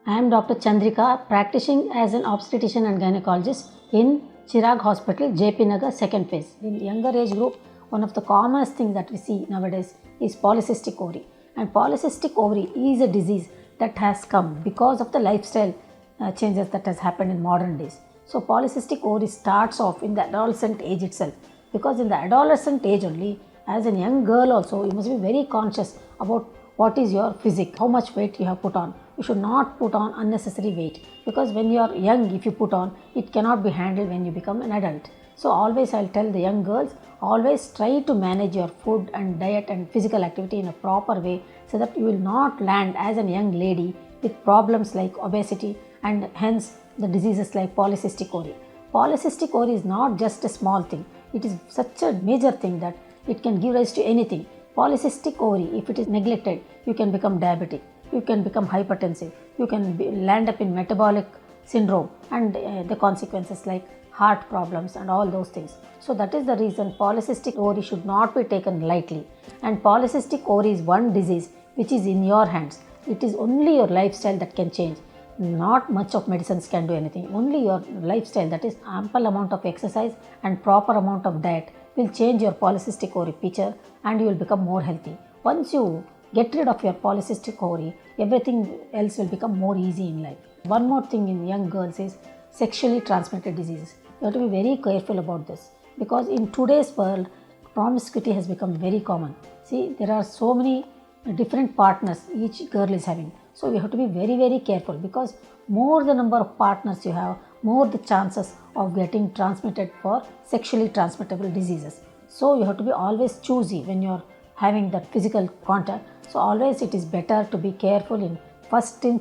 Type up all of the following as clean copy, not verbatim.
I am Dr. Chandrika, practicing as an obstetrician and gynaecologist in Chirag Hospital, JP Nagar, second phase. In younger age group, one of the commonest things that we see nowadays is polycystic ovary. And polycystic ovary is a disease that has come because of the lifestyle changes that has happened in modern days. So polycystic ovary starts off in the adolescent age itself, because in the adolescent age only, as a young girl also, you must be very conscious about what is your physique, how much weight you have put on. You should not put on unnecessary weight, because when you are young, if you put on, it cannot be handled when you become an adult. So always I'll tell the young girls, always try to manage your food and diet and physical activity in a proper way, so that you will not land as a young lady with problems like obesity and hence the diseases like polycystic ovary. Polycystic ovary is not just a small thing. It is such a major thing that it can give rise to anything. Polycystic ovary, if it is neglected, you can become diabetic, you can become hypertensive, you can land up in metabolic syndrome and the consequences like heart problems and all those things. So that is the reason polycystic ovary should not be taken lightly. And polycystic ovary is one disease which is in your hands. It is only your lifestyle that can change. Not much of medicines can do anything. Only your lifestyle, that is ample amount of exercise and proper amount of diet, will change your polycystic ovary picture and you will become more healthy. Once you get rid of your polycystic ovary, everything else will become more easy in life. One more thing in young girls is sexually transmitted diseases. You have to be very careful about this, because in today's world, promiscuity has become very common. See, there are so many different partners each girl is having. So you have to be very, very careful, because more the number of partners you have, more the chances of getting transmitted for sexually transmittable diseases. So you have to be always choosy when you are having that physical contact. So always it is better to be careful in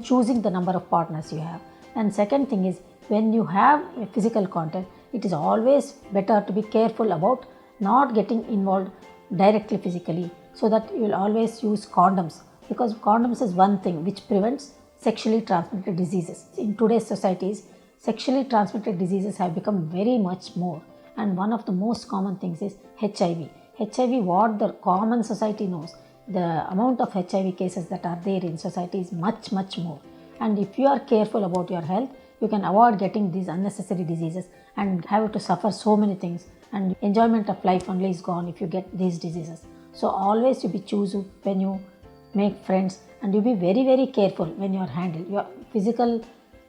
choosing the number of partners you have. And second thing is, when you have a physical contact, it is always better to be careful about not getting involved directly physically, so that you will always use condoms, because condoms is one thing which prevents sexually transmitted diseases. In today's societies, sexually transmitted diseases have become very much more, and one of the most common things is HIV. HIV, what the common society knows, the amount of HIV cases that are there in society is much, much more. And if you are careful about your health, you can avoid getting these unnecessary diseases and have to suffer so many things, and enjoyment of life only is gone if you get these diseases. So always you be choosy when you make friends, and you be very, very careful when you are handled. Your physical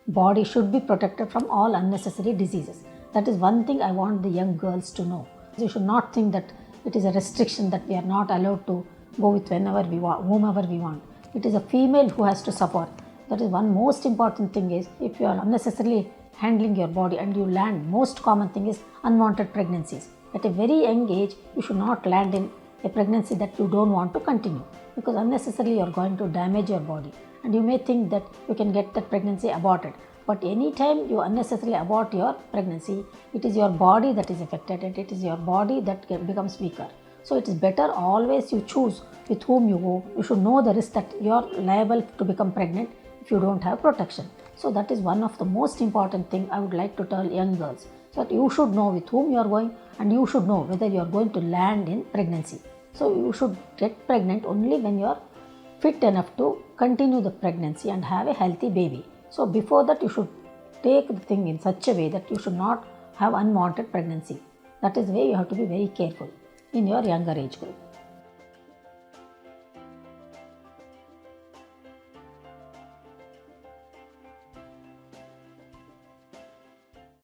body should be protected from all unnecessary diseases. That is one thing I want the young girls to know. You should not think that it is a restriction that we are not allowed to go with whenever we want, whomever we want. It is a female who has to suffer. That is one most important thing is, if you are unnecessarily handling your body and you land, most common thing is unwanted pregnancies. At a very young age, you should not land in a pregnancy that you don't want to continue, because unnecessarily you are going to damage your body, and you may think that you can get that pregnancy aborted. But anytime you unnecessarily abort your pregnancy, it is your body that is affected, and it is your body that becomes weaker. So it is better always you choose with whom you go. You should know the risk that you are liable to become pregnant if you don't have protection. So that is one of the most important thing I would like to tell young girls, so that you should know with whom you are going, and you should know whether you are going to land in pregnancy. So you should get pregnant only when you are fit enough to continue the pregnancy and have a healthy baby. So before that, you should take the thing in such a way that you should not have unwanted pregnancy. That is why you have to be very careful in your younger age group.